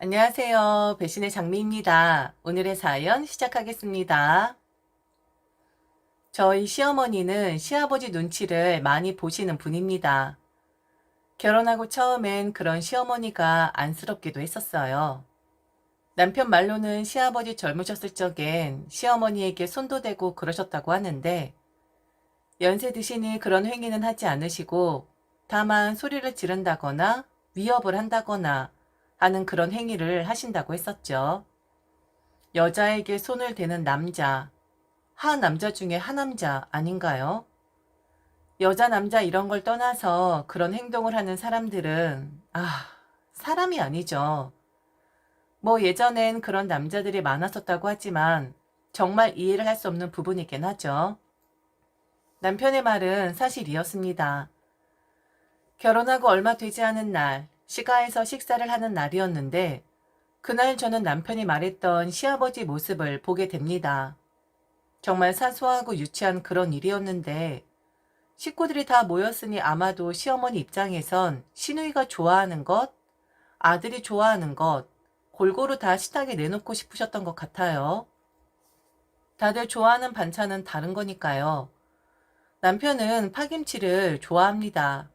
안녕하세요. 배신의 장미입니다. 오늘의 사연 시작하겠습니다. 저희 시어머니는 시아버지 눈치를 많이 보시는 분입니다. 결혼하고 처음엔 그런 시어머니가 안쓰럽기도 했었어요. 남편 말로는 시아버지 젊으셨을 적엔 시어머니에게 손도 대고 그러셨다고 하는데 연세 드시니 그런 행위는 하지 않으시고 다만 소리를 지른다거나 위협을 한다거나 하는 그런 행위를 하신다고 했었죠. 여자에게 손을 대는 남자, 하 남자 중에 하남자 아닌가요? 여자 남자 이런 걸 떠나서 그런 행동을 하는 사람들은 사람이 아니죠. 뭐 예전엔 그런 남자들이 많았었다고 하지만 정말 이해를 할 수 없는 부분이긴 하죠. 남편의 말은 사실이었습니다. 결혼하고 얼마 되지 않은 날, 시가에서 식사를 하는 날이었는데 그날 저는 남편이 말했던 시아버지 모습을 보게 됩니다. 정말 사소하고 유치한 그런 일이었는데 식구들이 다 모였으니 아마도 시어머니 입장에선 시누이가 좋아하는 것, 아들이 좋아하는 것, 골고루 다 식탁에 내놓고 싶으셨던 것 같아요. 다들 좋아하는 반찬은 다른 거니까요. 남편은 파김치를 좋아합니다.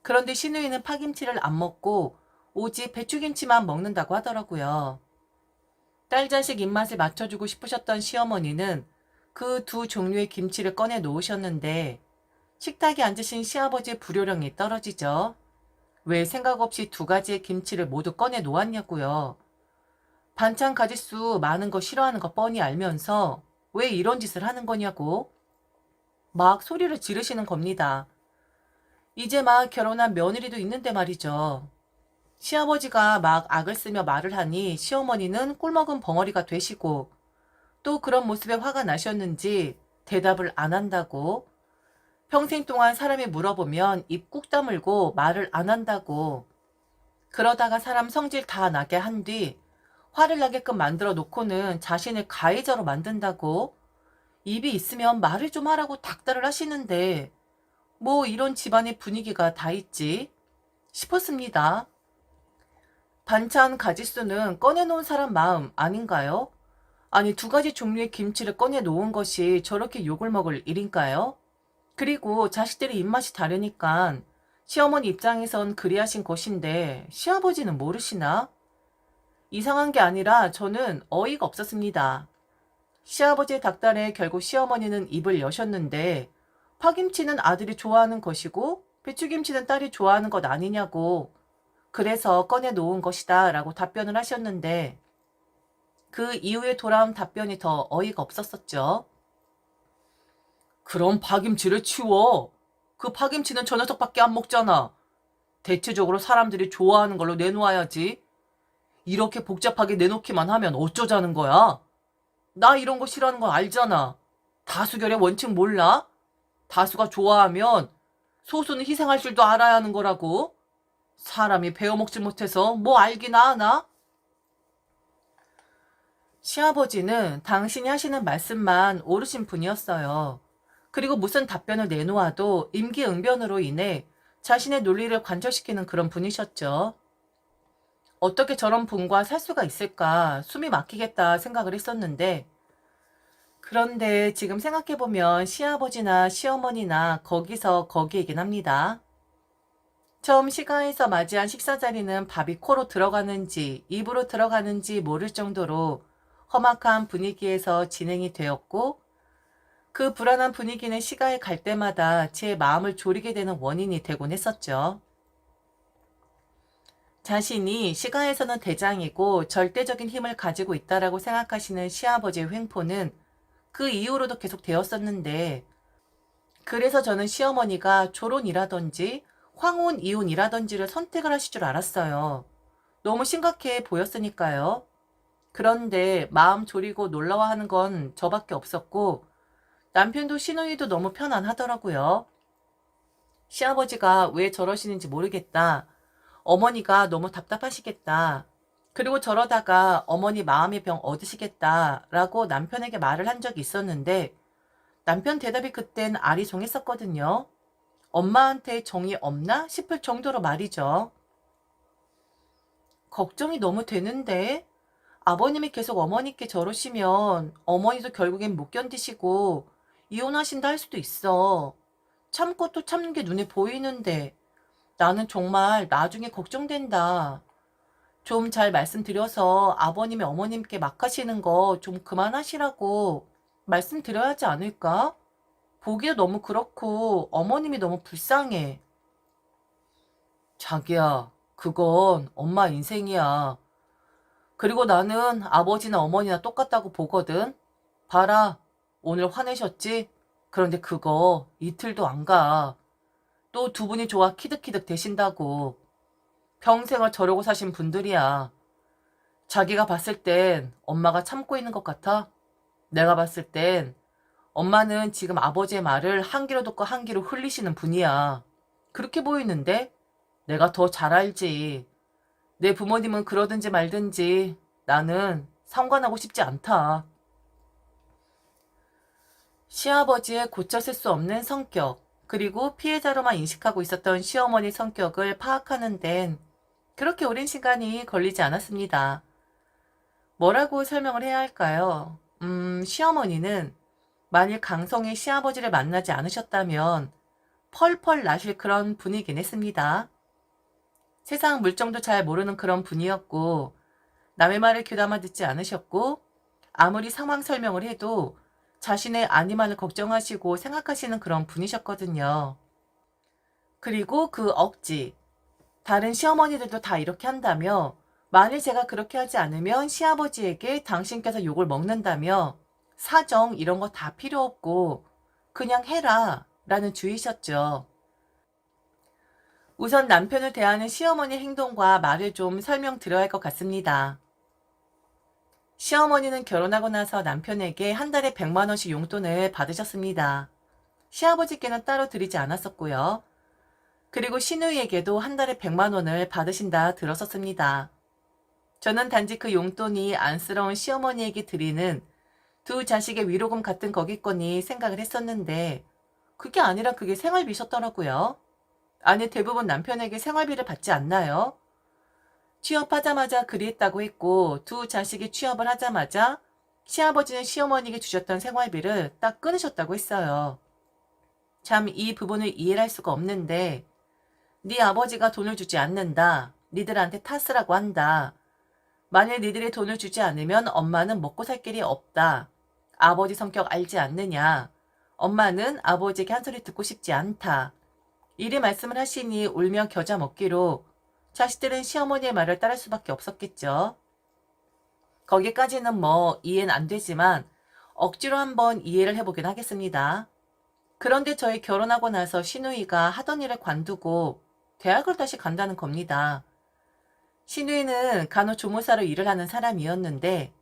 그런데 시누이는 파김치를 안 먹고 오직 배추김치만 먹는다고 하더라고요. 딸 자식 입맛을 맞춰주고 싶으셨던 시어머니는 그 두 종류의 김치를 꺼내 놓으셨는데 식탁에 앉으신 시아버지의 불요령이 떨어지죠. 왜 생각 없이 두 가지의 김치를 모두 꺼내 놓았냐고요. 반찬 가짓수 많은 거 싫어하는 거 뻔히 알면서 왜 이런 짓을 하는 거냐고 막 소리를 지르시는 겁니다. 이제 막 결혼한 며느리도 있는데 말이죠. 시아버지가 막 악을 쓰며 말을 하니 시어머니는 꿀먹은 벙어리가 되시고 또 그런 모습에 화가 나셨는지 대답을 안 한다고 평생 동안 사람이 물어보면 입 꾹 다물고 말을 안 한다고 그러다가 사람 성질 다 나게 한 뒤 화를 나게끔 만들어 놓고는 자신을 가해자로 만든다고 입이 있으면 말을 좀 하라고 닥달을 하시는데 뭐 이런 집안의 분위기가 다 있지 싶었습니다. 반찬 가짓수는 꺼내놓은 사람 마음 아닌가요? 아니 두 가지 종류의 김치를 꺼내놓은 것이 저렇게 욕을 먹을 일인가요? 그리고 자식들의 입맛이 다르니까 시어머니 입장에선 그리하신 것인데 시아버지는 모르시나? 이상한 게 아니라 저는 어이가 없었습니다. 시아버지의 닥달에 결국 시어머니는 입을 여셨는데 파김치는 아들이 좋아하는 것이고 배추김치는 딸이 좋아하는 것 아니냐고 그래서 꺼내놓은 것이다 라고 답변을 하셨는데 그 이후에 돌아온 답변이 더 어이가 없었었죠. 그럼 파김치를 치워. 그 파김치는 저 녀석밖에 안 먹잖아. 대체적으로 사람들이 좋아하는 걸로 내놓아야지. 이렇게 복잡하게 내놓기만 하면 어쩌자는 거야? 나 이런 거 싫어하는 거 알잖아. 다수결의 원칙 몰라? 다수가 좋아하면 소수는 희생할 줄도 알아야 하는 거라고. 사람이 배워먹지 못해서 뭐 알기나 하나? 시아버지는 당신이 하시는 말씀만 옳으신 분이었어요. 그리고 무슨 답변을 내놓아도 임기응변으로 인해 자신의 논리를 관철시키는 그런 분이셨죠. 어떻게 저런 분과 살 수가 있을까 숨이 막히겠다 생각을 했었는데 그런데 지금 생각해보면 시아버지나 시어머니나 거기서 거기이긴 합니다. 처음 시가에서 맞이한 식사 자리는 밥이 코로 들어가는지 입으로 들어가는지 모를 정도로 험악한 분위기에서 진행이 되었고 그 불안한 분위기는 시가에 갈 때마다 제 마음을 졸이게 되는 원인이 되곤 했었죠. 자신이 시가에서는 대장이고 절대적인 힘을 가지고 있다라고 생각하시는 시아버지의 횡포는 그 이후로도 계속 되었었는데 그래서 저는 시어머니가 조론이라든지 황혼 이혼이라든지를 선택을 하실 줄 알았어요. 너무 심각해 보였으니까요. 그런데 마음 졸이고 놀라워하는 건 저밖에 없었고 남편도 시누이도 너무 편안하더라고요. 시아버지가 왜 저러시는지 모르겠다. 어머니가 너무 답답하시겠다. 그리고 저러다가 어머니 마음의 병 얻으시겠다. 라고 남편에게 말을 한 적이 있었는데 남편 대답이 그땐 아리송했었거든요. 엄마한테 정이 없나 싶을 정도로 말이죠. 걱정이 너무 되는데. 아버님이 계속 어머니께 저러시면 어머니도 결국엔 못 견디시고 이혼하신다 할 수도 있어. 참고 또 참는 게 눈에 보이는데 나는 정말 나중에 걱정된다. 좀 잘 말씀드려서 아버님이 어머님께 막 하시는 거 좀 그만하시라고 말씀드려야 하지 않을까? 보기도 너무 그렇고 어머님이 너무 불쌍해. 자기야, 그건 엄마 인생이야. 그리고 나는 아버지나 어머니나 똑같다고 보거든. 봐라, 오늘 화내셨지? 그런데 그거 이틀도 안 가. 또 두 분이 좋아 키득키득 되신다고. 평생을 저러고 사신 분들이야. 자기가 봤을 땐 엄마가 참고 있는 것 같아? 내가 봤을 땐 엄마는 지금 아버지의 말을 한 귀로 듣고 한 귀로 흘리시는 분이야. 그렇게 보이는데? 내가 더 잘 알지. 내 부모님은 그러든지 말든지 나는 상관하고 싶지 않다. 시아버지의 고쳐쓸 수 없는 성격, 그리고 피해자로만 인식하고 있었던 시어머니 성격을 파악하는 데는 그렇게 오랜 시간이 걸리지 않았습니다. 뭐라고 설명을 해야 할까요? 시어머니는 만일 강성의 시아버지를 만나지 않으셨다면 펄펄 나실 그런 분이긴 했습니다. 세상 물정도 잘 모르는 그런 분이었고, 남의 말을 귀담아 듣지 않으셨고, 아무리 상황 설명을 해도 자신의 안위만을 걱정하시고 생각하시는 그런 분이셨거든요. 그리고 그 억지, 다른 시어머니들도 다 이렇게 한다며, 만일 제가 그렇게 하지 않으면 시아버지에게 당신께서 욕을 먹는다며, 사정 이런 거 다 필요 없고 그냥 해라 라는 주의셨죠. 우선 남편을 대하는 시어머니 행동과 말을 좀 설명드려야 할 것 같습니다. 시어머니는 결혼하고 나서 남편에게 한 달에 100만 원씩 용돈을 받으셨습니다. 시아버지께는 따로 드리지 않았었고요. 그리고 시누이에게도 한 달에 100만 원을 받으신다 들었었습니다. 저는 단지 그 용돈이 안쓰러운 시어머니에게 드리는 두 자식의 위로금 같은 거겠거니 생각을 했었는데 그게 아니라 그게 생활비셨더라고요. 아니 대부분 남편에게 생활비를 받지 않나요? 취업하자마자 그리했다고 했고 두 자식이 취업을 하자마자 시아버지는 시어머니에게 주셨던 생활비를 딱 끊으셨다고 했어요. 참 이 부분을 이해를 할 수가 없는데 네 아버지가 돈을 주지 않는다. 니들한테 탓으라고 한다. 만일 니들이 돈을 주지 않으면 엄마는 먹고 살 길이 없다. 아버지 성격 알지 않느냐. 엄마는 아버지에게 한 소리 듣고 싶지 않다. 이리 말씀을 하시니 울며 겨자 먹기로 자식들은 시어머니의 말을 따를 수밖에 없었겠죠. 거기까지는 뭐 이해는 안 되지만 억지로 한번 이해를 해보긴 하겠습니다. 그런데 저희 결혼하고 나서 시누이가 하던 일을 관두고 대학을 다시 간다는 겁니다. 시누이는 간호조무사로 일을 하는 사람이었는데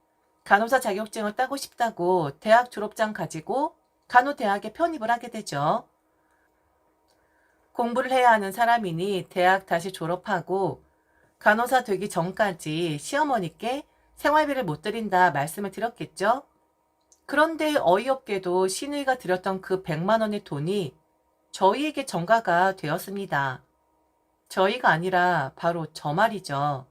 간호사 자격증을 따고 싶다고 대학 졸업장 가지고 간호대학에 편입을 하게 되죠. 공부를 해야 하는 사람이니 대학 다시 졸업하고 간호사 되기 전까지 시어머니께 생활비를 못 드린다 말씀을 드렸겠죠. 그런데 어이없게도 시누이가 드렸던 그 100만 원의 돈이 저희에게 전가가 되었습니다. 저희가 아니라 바로 저 말이죠.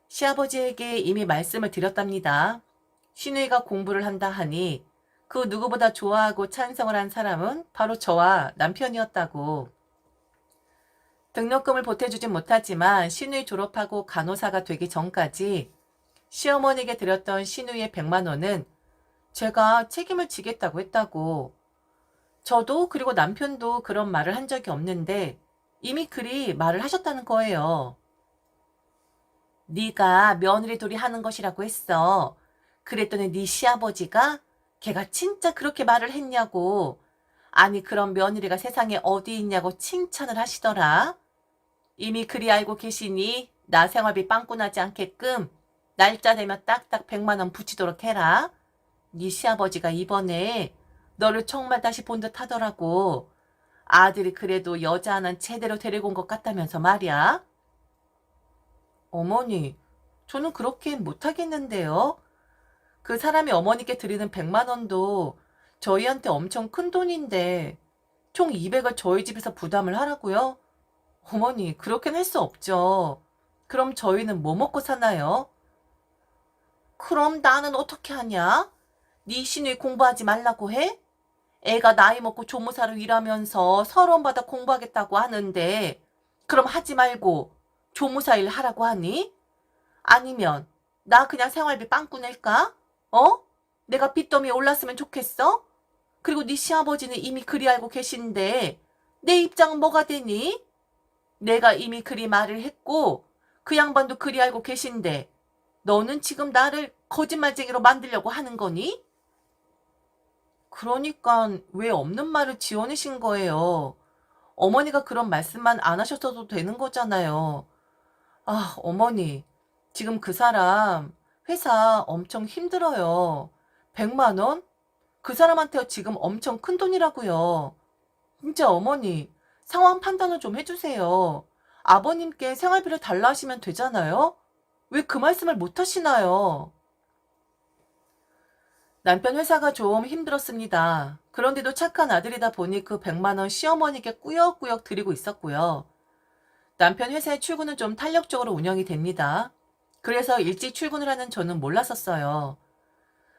시아버지에게 이미 말씀을 드렸답니다. 시누이가 공부를 한다 하니 그 누구보다 좋아하고 찬성을 한 사람은 바로 저와 남편이었다고. 등록금을 보태주진 못하지만 시누이 졸업하고 간호사가 되기 전까지 시어머니에게 드렸던 시누이의 100만 원은 제가 책임을 지겠다고 했다고. 저도 그리고 남편도 그런 말을 한 적이 없는데 이미 그리 말을 하셨다는 거예요. 네가 며느리 돌이 하는 것이라고 했어. 그랬더니 네 시아버지가 걔가 진짜 그렇게 말을 했냐고. 아니 그런 며느리가 세상에 어디 있냐고 칭찬을 하시더라. 이미 그리 알고 계시니 나 생활비 빵꾸 나지 않게끔 날짜 되면 딱딱 100만 원 붙이도록 해라. 네 시아버지가 이번에 너를 정말 다시 본 듯 하더라고. 아들이 그래도 여자 하나는 제대로 데리고 온 것 같다면서 말이야. 어머니, 저는 그렇게 못하겠는데요. 그 사람이 어머니께 드리는 100만 원도 저희한테 엄청 큰 돈인데 총 200을 저희 집에서 부담을 하라고요? 어머니, 그렇게는 할 수 없죠. 그럼 저희는 뭐 먹고 사나요? 그럼 나는 어떻게 하냐? 네 시누이 공부하지 말라고 해? 애가 나이 먹고 조무사로 일하면서 서러움 받아 공부하겠다고 하는데 그럼 하지 말고 조무사 일 하라고 하니? 아니면 나 그냥 생활비 빵꾸 낼까? 어? 내가 빚더미에 올랐으면 좋겠어? 그리고 네 시아버지는 이미 그리 알고 계신데 내 입장은 뭐가 되니? 내가 이미 그리 말을 했고 그 양반도 그리 알고 계신데 너는 지금 나를 거짓말쟁이로 만들려고 하는 거니? 그러니까 왜 없는 말을 지어내신 거예요? 어머니가 그런 말씀만 안 하셨어도 되는 거잖아요. 아, 어머니. 지금 그 사람 회사 엄청 힘들어요. 100만 원? 그 사람한테 지금 엄청 큰 돈이라고요. 진짜 어머니, 상황 판단을 좀 해주세요. 아버님께 생활비를 달라 하시면 되잖아요? 왜 그 말씀을 못 하시나요? 남편 회사가 좀 힘들었습니다. 그런데도 착한 아들이다 보니 그 100만 원 시어머니께 꾸역꾸역 드리고 있었고요. 남편 회사의 출근은 좀 탄력적으로 운영이 됩니다. 그래서 일찍 출근을 하는 저는 몰랐었어요.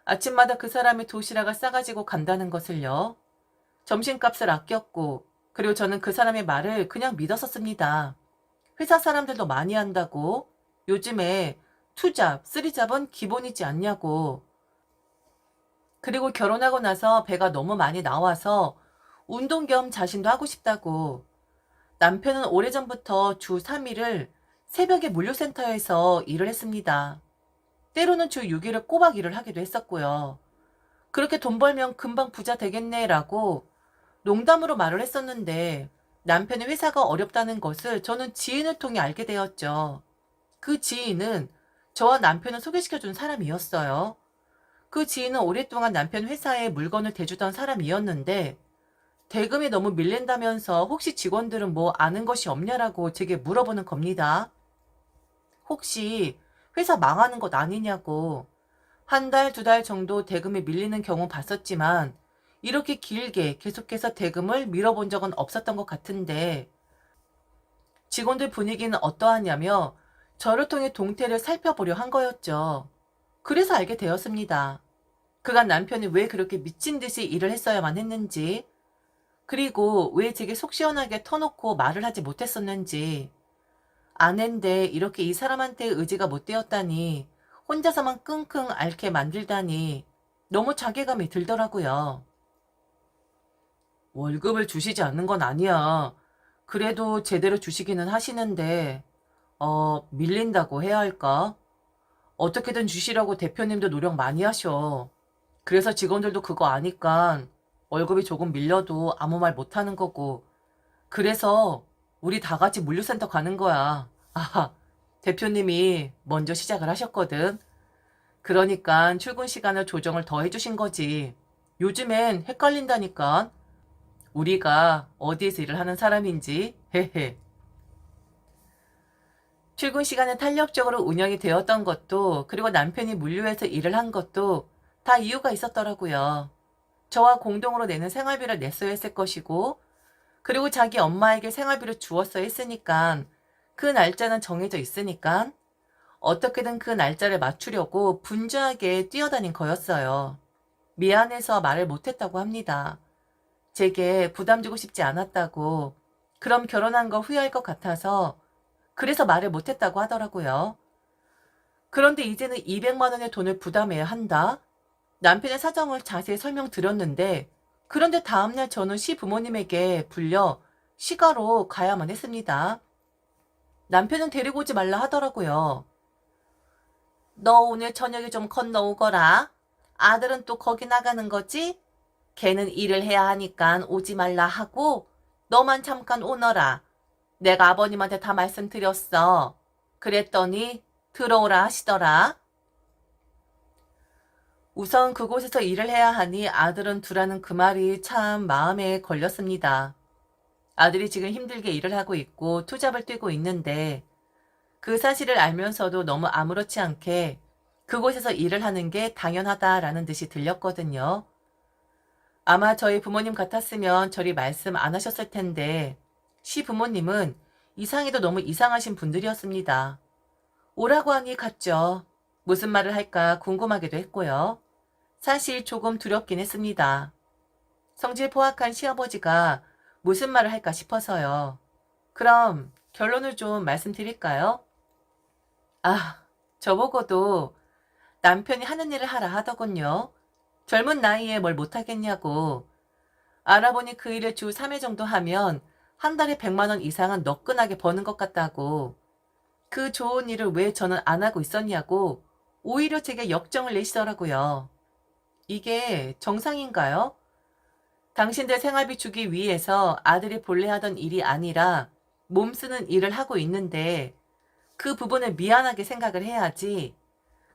아침마다 그 사람이 도시락을 싸가지고 간다는 것을요. 점심값을 아꼈고, 그리고 저는 그 사람의 말을 그냥 믿었었습니다. 회사 사람들도 많이 한다고, 요즘에 투잡, 쓰리잡은 기본이지 않냐고, 그리고 결혼하고 나서 배가 너무 많이 나와서 운동 겸 자신도 하고 싶다고, 남편은 오래전부터 주 3일을 새벽에 물류센터에서 일을 했습니다. 때로는 주 6일을 꼬박 일을 하기도 했었고요. 그렇게 돈 벌면 금방 부자 되겠네라고 농담으로 말을 했었는데 남편의 회사가 어렵다는 것을 저는 지인을 통해 알게 되었죠. 그 지인은 저와 남편을 소개시켜준 사람이었어요. 그 지인은 오랫동안 남편 회사에 물건을 대주던 사람이었는데 대금이 너무 밀린다면서 혹시 직원들은 뭐 아는 것이 없냐라고 제게 물어보는 겁니다. 혹시 회사 망하는 것 아니냐고. 한 달, 두 달 정도 대금이 밀리는 경우 봤었지만 이렇게 길게 계속해서 대금을 밀어본 적은 없었던 것 같은데 직원들 분위기는 어떠하냐며 저를 통해 동태를 살펴보려 한 거였죠. 그래서 알게 되었습니다. 그간 남편이 왜 그렇게 미친 듯이 일을 했어야만 했는지, 그리고 왜 제게 속 시원하게 터놓고 말을 하지 못했었는지, 아낸데 이렇게 이 사람한테 의지가 못 되었다니, 혼자서만 끙끙 앓게 만들다니, 너무 자괴감이 들더라고요. 월급을 주시지 않는 건 아니야. 그래도 제대로 주시기는 하시는데, 밀린다고 해야 할까? 어떻게든 주시려고 대표님도 노력 많이 하셔. 그래서 직원들도 그거 아니까 월급이 조금 밀려도 아무 말 못하는 거고. 그래서 우리 다 같이 물류센터 가는 거야. 아, 대표님이 먼저 시작을 하셨거든. 그러니까 출근 시간을 조정을 더 해주신 거지. 요즘엔 헷갈린다니까. 우리가 어디에서 일을 하는 사람인지. 헤헤. 출근 시간은 탄력적으로 운영이 되었던 것도, 그리고 남편이 물류에서 일을 한 것도 다 이유가 있었더라고요. 저와 공동으로 내는 생활비를 냈어야 했을 것이고, 그리고 자기 엄마에게 생활비를 주었어야 했으니까, 그 날짜는 정해져 있으니까, 어떻게든 그 날짜를 맞추려고 분주하게 뛰어다닌 거였어요. 미안해서 말을 못했다고 합니다. 제게 부담 주고 싶지 않았다고, 그럼 결혼한 거 후회할 것 같아서, 그래서 말을 못했다고 하더라고요. 그런데 이제는 200만 원의 돈을 부담해야 한다? 남편의 사정을 자세히 설명드렸는데, 그런데 다음날 저는 시부모님에게 불려 시가로 가야만 했습니다. 남편은 데리고 오지 말라 하더라고요. 너 오늘 저녁에 좀 건너오거라. 아들은 또 거기 나가는 거지? 걔는 일을 해야 하니까 오지 말라 하고 너만 잠깐 오너라. 내가 아버님한테 다 말씀드렸어. 그랬더니 들어오라 하시더라. 우선 그곳에서 일을 해야 하니 아들은 두라는 그 말이 참 마음에 걸렸습니다. 아들이 지금 힘들게 일을 하고 있고 투잡을 뛰고 있는데 그 사실을 알면서도 너무 아무렇지 않게 그곳에서 일을 하는 게 당연하다라는 듯이 들렸거든요. 아마 저희 부모님 같았으면 저리 말씀 안 하셨을 텐데 시부모님은 이상해도 너무 이상하신 분들이었습니다. 오라고 하니 갔죠. 무슨 말을 할까 궁금하기도 했고요. 사실 조금 두렵긴 했습니다. 성질 포악한 시아버지가 무슨 말을 할까 싶어서요. 그럼 결론을 좀 말씀드릴까요? 아, 저보고도 남편이 하는 일을 하라 하더군요. 젊은 나이에 뭘 못하겠냐고. 알아보니 그 일을 주 3회 정도 하면 한 달에 100만 원 이상은 너끈하게 버는 것 같다고. 그 좋은 일을 왜 저는 안 하고 있었냐고 오히려 제게 역정을 내시더라고요. 이게 정상인가요? 당신들 생활비 주기 위해서 아들이 본래 하던 일이 아니라 몸 쓰는 일을 하고 있는데 그 부분을 미안하게 생각을 해야지.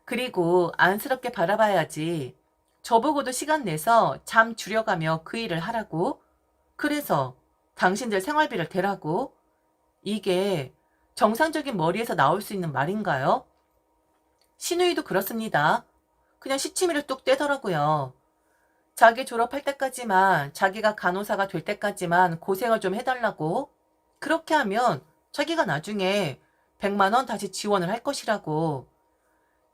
그리고 안쓰럽게 바라봐야지. 저보고도 시간 내서 잠 줄여가며 그 일을 하라고. 그래서 당신들 생활비를 대라고. 이게 정상적인 머리에서 나올 수 있는 말인가요? 시누이도 그렇습니다. 그냥 시치미를 뚝 떼더라고요. 자기 졸업할 때까지만, 자기가 간호사가 될 때까지만 고생을 좀 해달라고. 그렇게 하면 자기가 나중에 100만 원 다시 지원을 할 것이라고.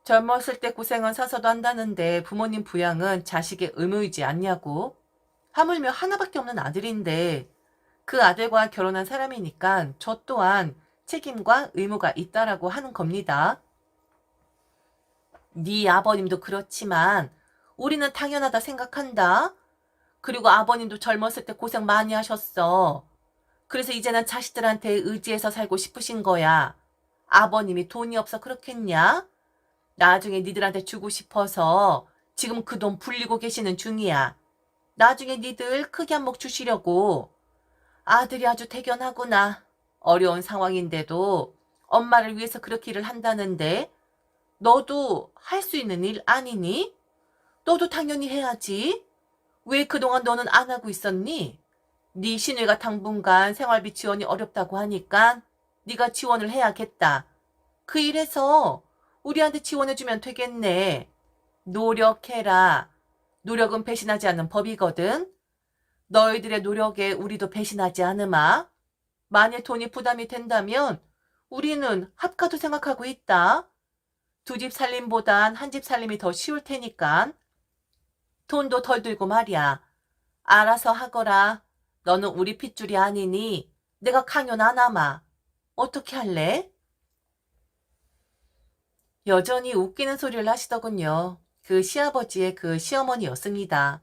젊었을 때 고생은 사서도 한다는데 부모님 부양은 자식의 의무이지 않냐고. 하물며 하나밖에 없는 아들인데 그 아들과 결혼한 사람이니까 저 또한 책임과 의무가 있다라고 하는 겁니다. 네 아버님도 그렇지만 우리는 당연하다 생각한다. 그리고 아버님도 젊었을 때 고생 많이 하셨어. 그래서 이제는 자식들한테 의지해서 살고 싶으신 거야. 아버님이 돈이 없어 그렇겠냐? 나중에 니들한테 주고 싶어서 지금 그 돈 불리고 계시는 중이야. 나중에 니들 크게 한 몫 주시려고. 아들이 아주 대견하구나. 어려운 상황인데도 엄마를 위해서 그렇게 일을 한다는데 너도 할 수 있는 일 아니니? 너도 당연히 해야지. 왜 그동안 너는 안 하고 있었니? 네 시누이가 당분간 생활비 지원이 어렵다고 하니까 네가 지원을 해야겠다. 그 일에서 우리한테 지원해주면 되겠네. 노력해라. 노력은 배신하지 않는 법이거든. 너희들의 노력에 우리도 배신하지 않으마. 만일 돈이 부담이 된다면 우리는 합가도 생각하고 있다. 두 집 살림보단 한 집 살림이 더 쉬울 테니까. 돈도 덜 들고 말이야. 알아서 하거라. 너는 우리 핏줄이 아니니 내가 강연 안 하마. 어떻게 할래? 여전히 웃기는 소리를 하시더군요. 그 시아버지의 그 시어머니였습니다.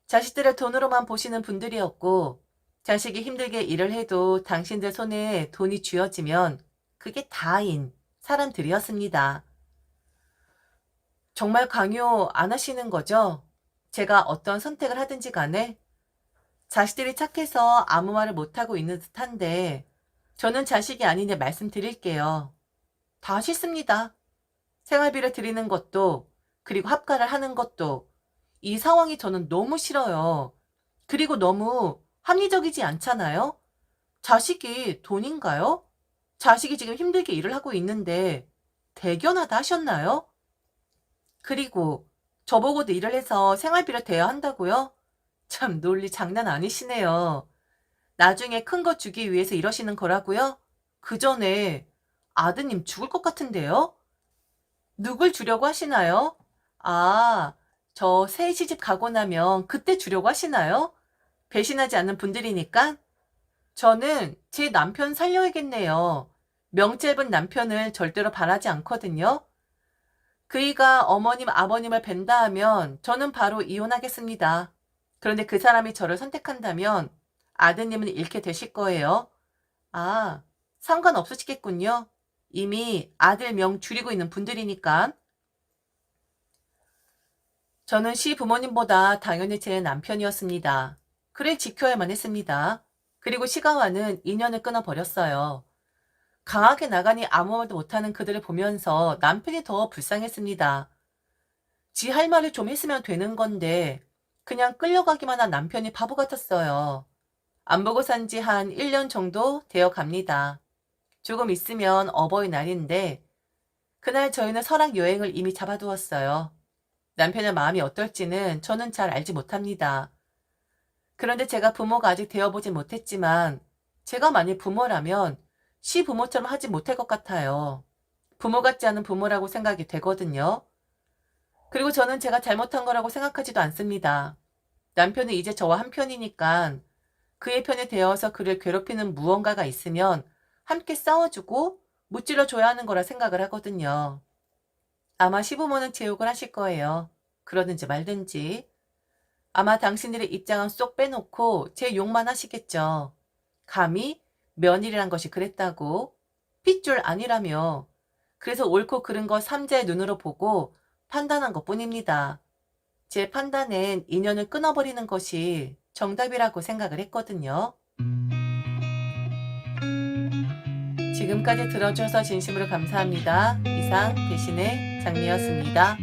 자식들을 돈으로만 보시는 분들이었고 자식이 힘들게 일을 해도 당신들 손에 돈이 쥐어지면 그게 다인 사람들이었습니다. 정말 강요 안 하시는 거죠? 제가 어떤 선택을 하든지 간에 자식들이 착해서 아무 말을 못하고 있는 듯한데 저는 자식이 아니니 말씀드릴게요. 다 싫습니다. 생활비를 드리는 것도 그리고 합가를 하는 것도 이 상황이 저는 너무 싫어요. 그리고 너무 합리적이지 않잖아요? 자식이 돈인가요? 자식이 지금 힘들게 일을 하고 있는데 대견하다 하셨나요? 그리고 저보고도 일을 해서 생활비를 대야 한다고요? 참 논리 장난 아니시네요. 나중에 큰 거 주기 위해서 이러시는 거라고요? 그 전에 아드님 죽을 것 같은데요? 누굴 주려고 하시나요? 아, 저 새 시집 가고 나면 그때 주려고 하시나요? 배신하지 않는 분들이니까? 저는 제 남편 살려야겠네요. 명짧은 남편을 절대로 바라지 않거든요. 그이가 어머님, 아버님을 뵌다 하면 저는 바로 이혼하겠습니다. 그런데 그 사람이 저를 선택한다면 아드님은 잃게 되실 거예요. 아, 상관없으시겠군요. 이미 아들 명 줄이고 있는 분들이니까. 저는 시부모님보다 당연히 제 남편이었습니다. 그를 지켜야만 했습니다. 그리고 시가와는 인연을 끊어버렸어요. 강하게 나가니 아무 말도 못하는 그들을 보면서 남편이 더 불쌍했습니다. 지 할 말을 좀 했으면 되는 건데 그냥 끌려가기만 한 남편이 바보 같았어요. 안 보고 산지 한 1년 정도 되어 갑니다. 조금 있으면 어버이날인데 그날 저희는 설악 여행을 이미 잡아두었어요. 남편의 마음이 어떨지는 저는 잘 알지 못합니다. 그런데 제가 부모가 아직 되어보진 못했지만 제가 만일 부모라면 시부모처럼 하지 못할 것 같아요. 부모 같지 않은 부모라고 생각이 되거든요. 그리고 저는 제가 잘못한 거라고 생각하지도 않습니다. 남편은 이제 저와 한편이니까 그의 편에 되어서 그를 괴롭히는 무언가가 있으면 함께 싸워주고 무찔러줘야 하는 거라 생각을 하거든요. 아마 시부모는 제욕을 하실 거예요. 그러든지 말든지. 아마 당신들의 입장은 쏙 빼놓고 제 욕만 하시겠죠. 감히 며느리란 것이 그랬다고 핏줄 아니라며. 그래서 옳고 그른 거 삼자의 눈으로 보고 판단한 것뿐입니다. 제 판단엔 인연을 끊어버리는 것이 정답이라고 생각을 했거든요. 지금까지 들어주셔서 진심으로 감사합니다. 이상 대신의 장미였습니다.